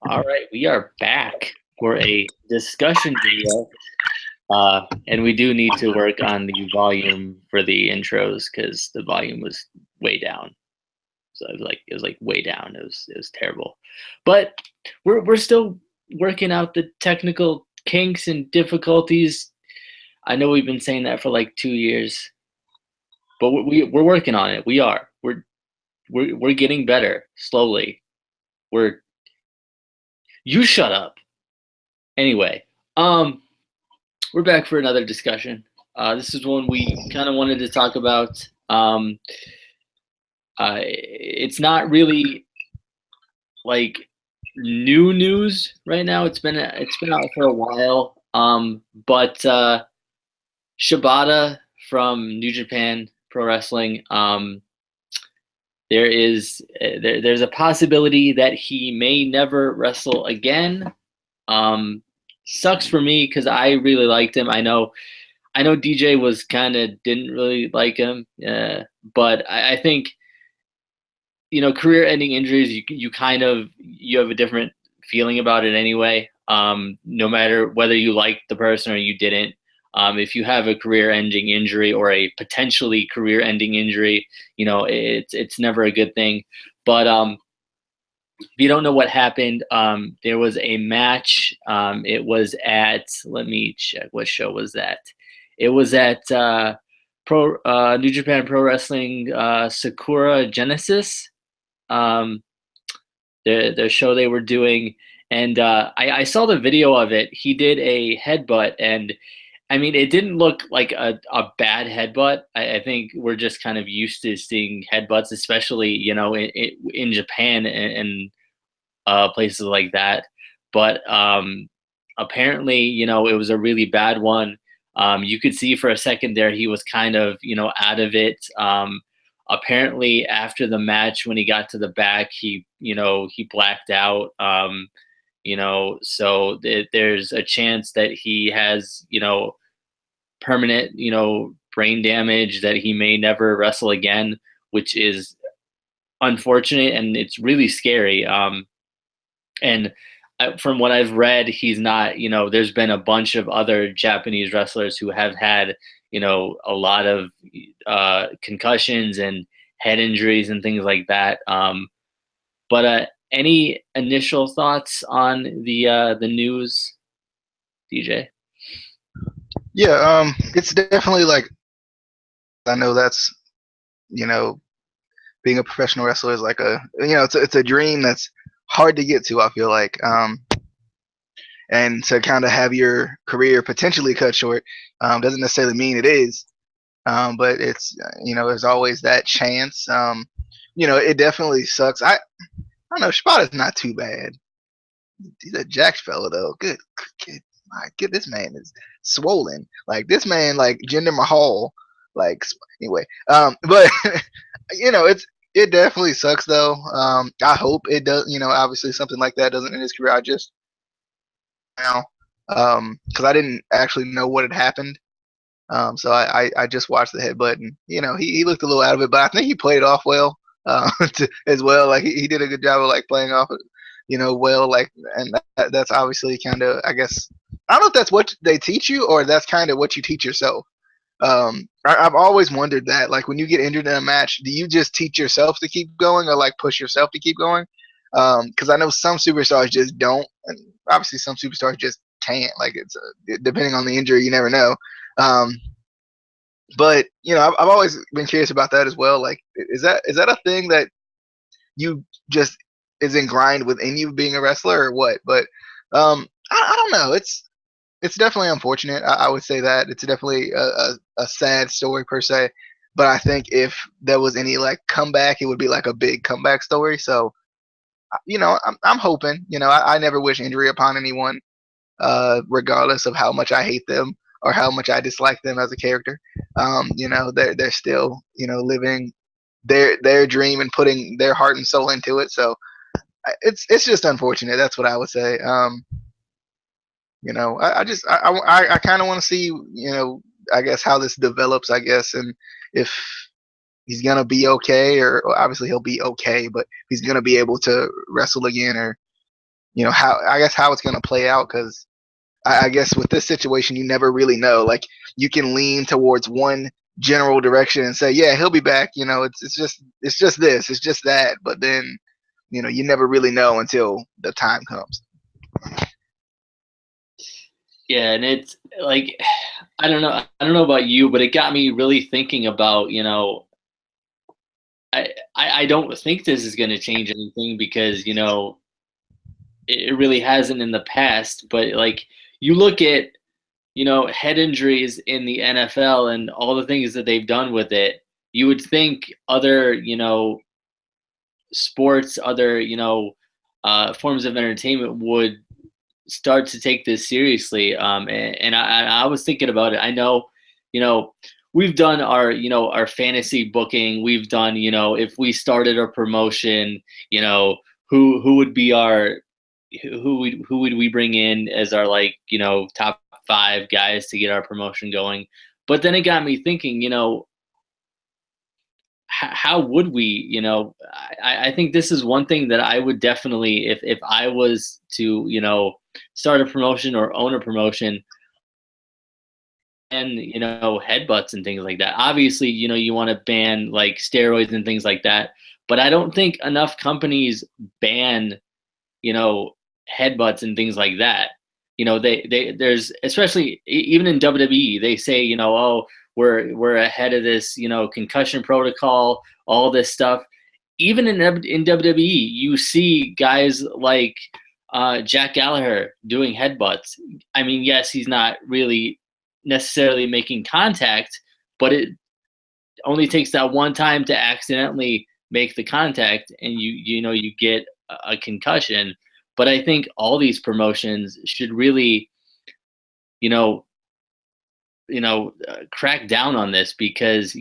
All right, we are back for a discussion video. And we do need to work on the volume for the intros because the volume was way down. So it was like way down. It was terrible. But we're still working out the technical kinks and difficulties. I know we've been saying that for like 2 years, but we're working on it. We are. We're getting better slowly. We're You shut up. Anyway, we're back for another discussion. This is one we kind of wanted to talk about. It's not really like new news right now. It's been out for a while. But Shibata from New Japan Pro Wrestling. There's a possibility that he may never wrestle again. Sucks for me because I really liked him. I know DJ was kind of didn't really like him, but I think career-ending injuries. You have a different feeling about it anyway. No matter whether you liked the person or you didn't. If you have a career-ending injury or a potentially career-ending injury, it's never a good thing. But if you don't know what happened, there was a match. It was at, let me check, what show was that? It was at New Japan Pro Wrestling Sakura Genesis, the show they were doing, and I saw the video of it. He did a headbutt, and I mean, it didn't look like a bad headbutt. I think we're just kind of used to seeing headbutts, especially in Japan and places like that. But apparently, it was a really bad one. You could see for a second there he was kind of out of it. Apparently, after the match, when he got to the back, he blacked out. So there's a chance that he has permanent brain damage, that he may never wrestle again, which is unfortunate and it's really scary. And from what I've read, he's not, there's been a bunch of other Japanese wrestlers who have had, a lot of concussions and head injuries and things like that. But any initial thoughts on the news, DJ? Yeah, it's definitely like, I know that's, being a professional wrestler is like it's a dream that's hard to get to, I feel like. And to kind of have your career potentially cut short doesn't necessarily mean it is. But it's, there's always that chance. It definitely sucks. I don't know, Shibata's not too bad. He's a jacked fella though. Good. My God, this man is swollen. Like this man, like Jinder Mahal. Like anyway, but it definitely sucks though. I hope it does. Obviously something like that doesn't end his career. I just now, because I didn't actually know what had happened. So I just watched the headbutt, and he looked a little out of it, but I think he played it off well as well. Like he did a good job of like playing off it, well. Like, and that's obviously kind of, I guess, I don't know if that's what they teach you or that's kind of what you teach yourself. I've always wondered that, like when you get injured in a match, do you just teach yourself to keep going or like push yourself to keep going? Because I know some superstars just don't, and obviously some superstars just can't. Like it's depending on the injury, you never know. But I've always been curious about that as well. Like, is that a thing that you just is ingrained within you being a wrestler or what? But I don't know. It's definitely unfortunate. I would say that it's definitely a sad story per se. But I think if there was any like comeback, it would be like a big comeback story. So I'm hoping. I never wish injury upon anyone, regardless of how much I hate them or how much I dislike them as a character. They're still living their dream and putting their heart and soul into it. So it's just unfortunate. That's what I would say. I kind of want to see, I guess how this develops, I guess, and if he's gonna be okay, or obviously he'll be okay, but he's gonna be able to wrestle again, or how, I guess, how it's gonna play out, because I guess with this situation you never really know. Like, you can lean towards one general direction and say, yeah, he'll be back. It's just that, but then you never really know until the time comes. Yeah, and it's like I don't know about you, but it got me really thinking about, I don't think this is going to change anything because, it really hasn't in the past, but like you look at, head injuries in the NFL and all the things that they've done with it, you would think other, sports, other, forms of entertainment would start to take this seriously. And I was thinking about it. I know, you know, we've done our, our fantasy booking. We've done, if we started a promotion, who would be our, who would we bring in as our, like, top five guys to get our promotion going. But then it got me thinking, how would we, I think this is one thing that I would definitely, if I was to, start a promotion or own a promotion, and, headbutts and things like that. Obviously, you want to ban like steroids and things like that, but I don't think enough companies ban, you know, headbutts and things like that. There's, especially even in WWE, they say, oh, we're ahead of this, concussion protocol, all this stuff. Even in WWE, you see guys like Jack Gallagher doing headbutts. I mean, yes, he's not really necessarily making contact, but it only takes that one time to accidentally make the contact, and you get a concussion. But I think all these promotions should really, you know, crack down on this, because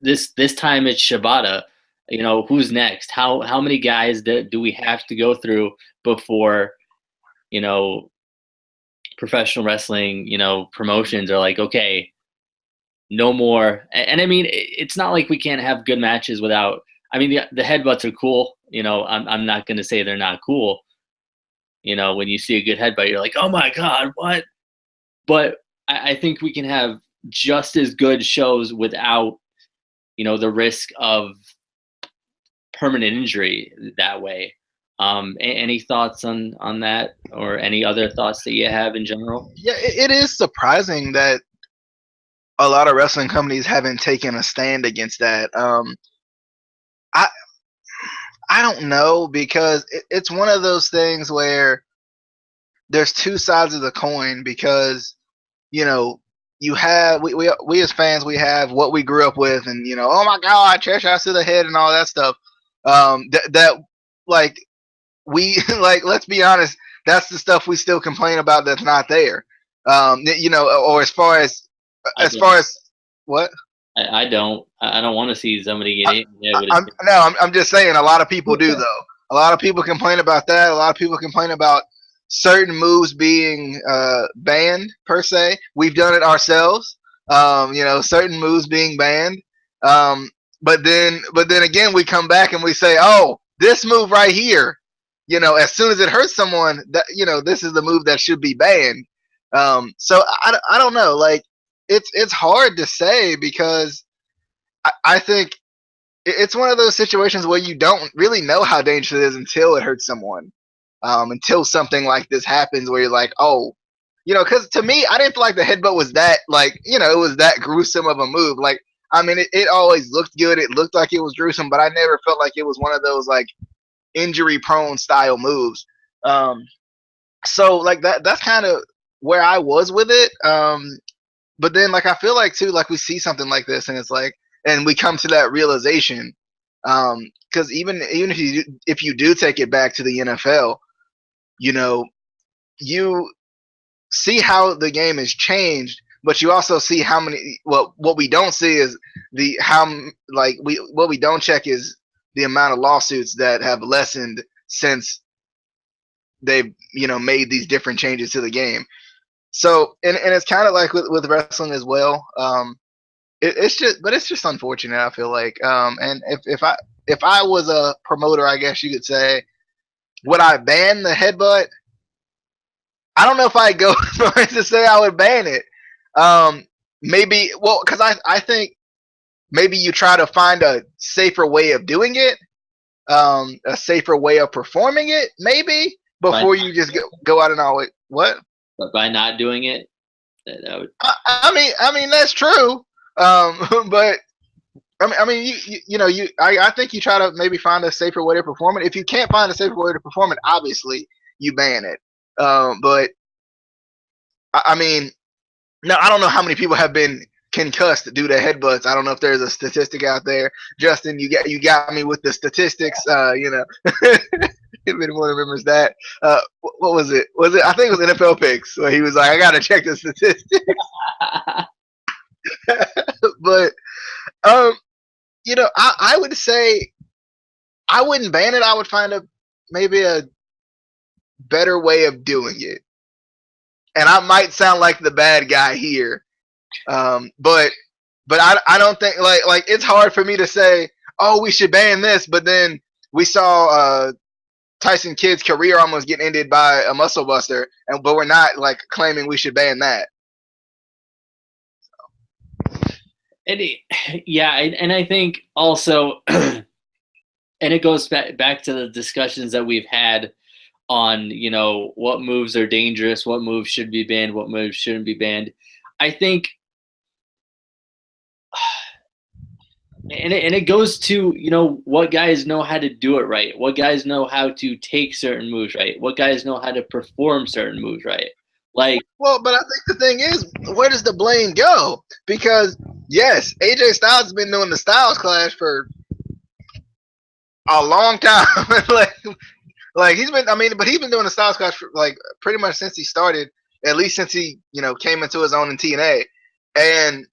this time it's Shibata. Who's next? How many guys do we have to go through before, you know professional wrestling, promotions are like, okay, no more. And I mean, it's not like we can't have good matches without. I mean, the headbutts are cool. I'm not going to say they're not cool. When you see a good headbutt, you're like, oh my god, what? But I think we can have just as good shows without, the risk of permanent injury that way. Any thoughts on that, or any other thoughts that you have in general? Yeah, it is surprising that a lot of wrestling companies haven't taken a stand against that. I I don't know, because it's one of those things where there's two sides of the coin, because you know you have, we as fans, we have what we grew up with, and oh my god, chair shots to the head and all that stuff. That, like, we like, let's be honest, that's the stuff we still complain about that's not there. Or as far as I what? I don't. I don't want to see somebody get hit in the head with a I'm no, I'm just saying, a lot of people do though. A lot of people complain about that. A lot of people complain about certain moves being banned per se. We've done it ourselves. Certain moves being banned. But then again, we come back and we say, oh, this move right here. As soon as it hurts someone, that this is the move that should be banned. So I don't know. Like, it's hard to say, because I think it's one of those situations where you don't really know how dangerous it is until it hurts someone. Until something like this happens, where you're like, oh, because to me, I didn't feel like the headbutt was that, like, it was that gruesome of a move. Like, I mean, it always looked good. It looked like it was gruesome, but I never felt like it was one of those, like, injury prone style moves. So like that's kind of where I was with it. But then, like, I feel like too, like, we see something like this, and it's like, and we come to that realization, because even if you do take it back to the NFL, you know, you see how the game has changed, but you also see how many. Well, what we don't see is the how like we what we don't check is the amount of lawsuits that have lessened since they made these different changes to the game. So and it's kind of like with wrestling as well. It's just unfortunate. I feel like, and if I was a promoter, I guess you could say, would I ban the headbutt? I don't know if I'd go as far as to say I would ban it. Maybe, well, because I think maybe you try to find a safer way of doing it, a safer way of performing it, maybe before you just go out and always what? But by not doing it, that would. I mean that's true. But I mean, I think you try to maybe find a safer way to perform it. If you can't find a safer way to perform it, obviously you ban it. But I mean, no, I don't know how many people have been concussed due to headbutts. I don't know if there's a statistic out there. Justin, you got me with the statistics. If anyone remembers that, what was it? Was it? I think it was NFL picks where he was like, "I gotta check the statistics." But I would say I wouldn't ban it. I would find maybe a better way of doing it. And I might sound like the bad guy here, but I don't think like it's hard for me to say, oh, we should ban this, but then we saw Tyson Kidd's career almost get ended by a muscle buster, but we're not like claiming we should ban that. And and I think also, and it goes back to the discussions that we've had on, what moves are dangerous, what moves should be banned, what moves shouldn't be banned. I think, and it goes to, what guys know how to do it right, what guys know how to take certain moves right, what guys know how to perform certain moves right. Like, well, but I think the thing is, where does the blame go? Because yes, AJ Styles has been doing the Styles Clash for a long time. Like he's been, but he's been doing the Styles Clash for like pretty much since he started, at least since he, came into his own in TNA. And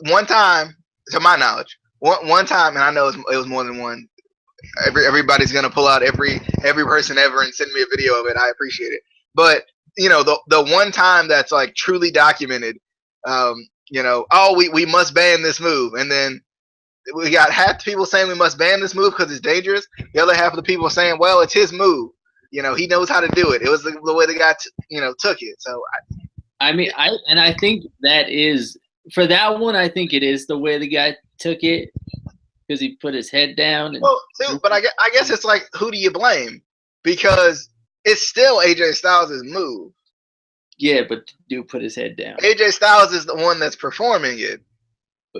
one time, to my knowledge, one time, and I know it was more than one. Everybody's gonna pull out every person ever and send me a video of it. I appreciate it. But the one time that's like truly documented, oh, we must ban this move, and then we got half the people saying we must ban this move because it's dangerous. The other half of the people saying, well, it's his move. He knows how to do it. It was the way the guy, took it. So I think that is, for that one, I think it is the way the guy took it because he put his head down. Well, too, but I guess it's like, who do you blame? Because it's still AJ Styles' move. Yeah, but the dude put his head down. AJ Styles is the one that's performing it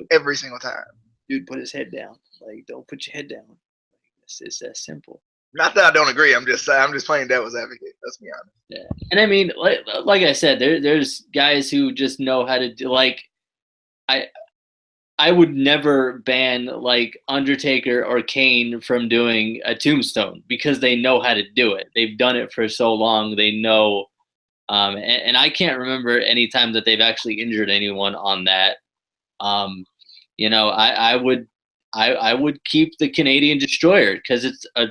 every single time. Dude put his head down. Like, don't put your head down. It's that simple. Not that I don't agree. I'm just playing devil's advocate. Let's be honest. Yeah, and I mean, like I said, there's guys who just know how to do. Like, I would never ban like Undertaker or Kane from doing a tombstone because they know how to do it. They've done it for so long. They know. And I can't remember any time that they've actually injured anyone on that. I would keep the Canadian Destroyer because it's a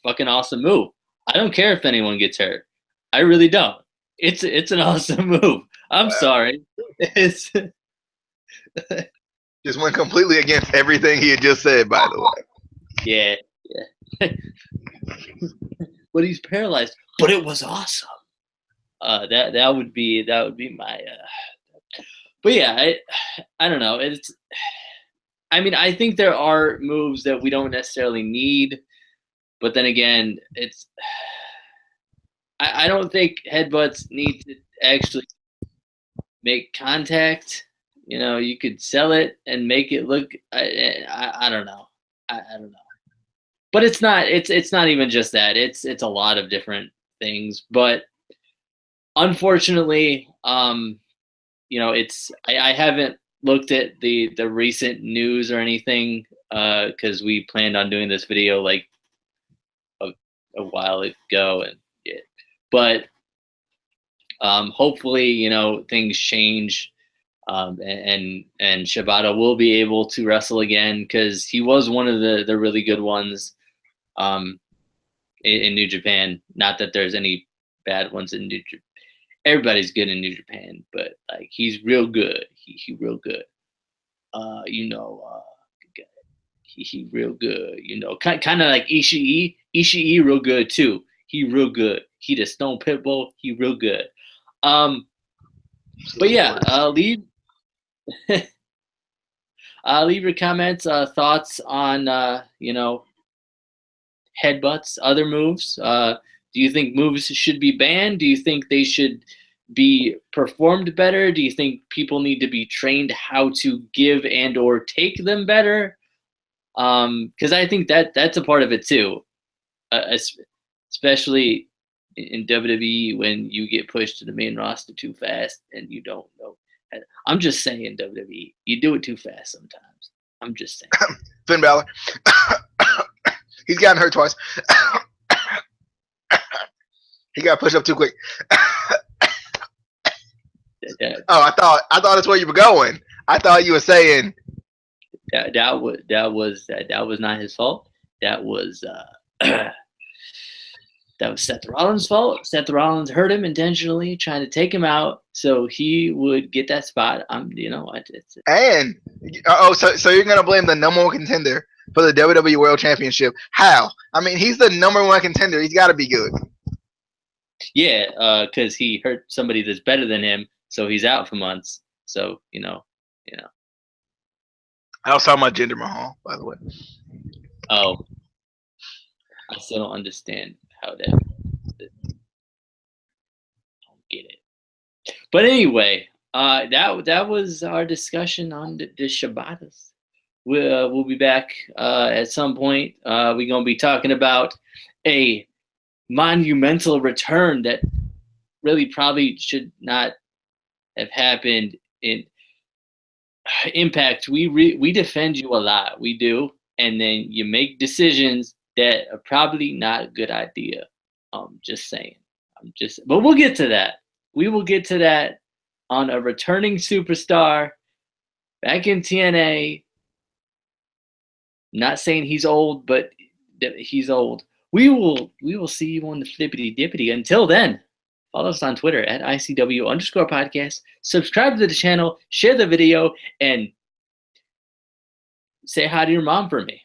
fucking awesome move. I don't care if anyone gets hurt. I really don't. It's an awesome move. I'm sorry. It's just went completely against everything he had just said, by the way. Yeah. But he's paralyzed. But it was awesome. That would be my. But yeah, I don't know. I think there are moves that we don't necessarily need, but then again, I don't think headbutts need to actually make contact. You could sell it and make it look. I don't know. I don't know. But it's not. It's not even just that. It's a lot of different things. But unfortunately, I haven't looked at the recent news or anything because we planned on doing this video like a while ago, and yeah. But hopefully, things change, and Shibata will be able to wrestle again because he was one of the really good ones. in New Japan. Not that there's any bad ones in New Japan. Everybody's good in New Japan, but like he's real good. He real good. You know, he real good. You know, kind of like Ishii. Ishii real good too. He real good. He the Stone Pitbull. He real good. But yeah, leave your comments, thoughts on you know, headbutts, other moves. Do you think moves should be banned? Do you think they should be performed better? Do you think people need to be trained how to give and or take them better? Because I think that's a part of it too, especially in WWE when you get pushed to the main roster too fast and you don't know. I'm just saying, WWE, you do it too fast sometimes. I'm just saying. Finn Balor. He's gotten hurt twice. He got pushed up too quick. Oh, I thought that's where you were going. I thought you were saying that was not his fault. That was that was Seth Rollins' fault. Seth Rollins hurt him intentionally, trying to take him out so he would get that spot. You know, and so you're gonna blame the number one contender for the WWE World Championship? How? I mean, he's the number one contender. He's got to be good. Yeah, because he hurt somebody that's better than him, so he's out for months. So you know. I was talking about Jinder Mahal, by the way. Oh, I still don't understand how that. I don't get it. But anyway, that was our discussion on the Shibatas. We'll be back at some point. We're gonna be talking about a monumental return that really probably should not have happened in Impact. We defend you a lot, we do, and then you make decisions that are probably not a good idea. Just saying. But we'll get to that. We will get to that on a returning superstar back in TNA. Not saying he's old, but he's old. We will see you on the flippity dippity. Until then, follow us on Twitter at ICW_podcast. Subscribe to the channel, share the video, and say hi to your mom for me.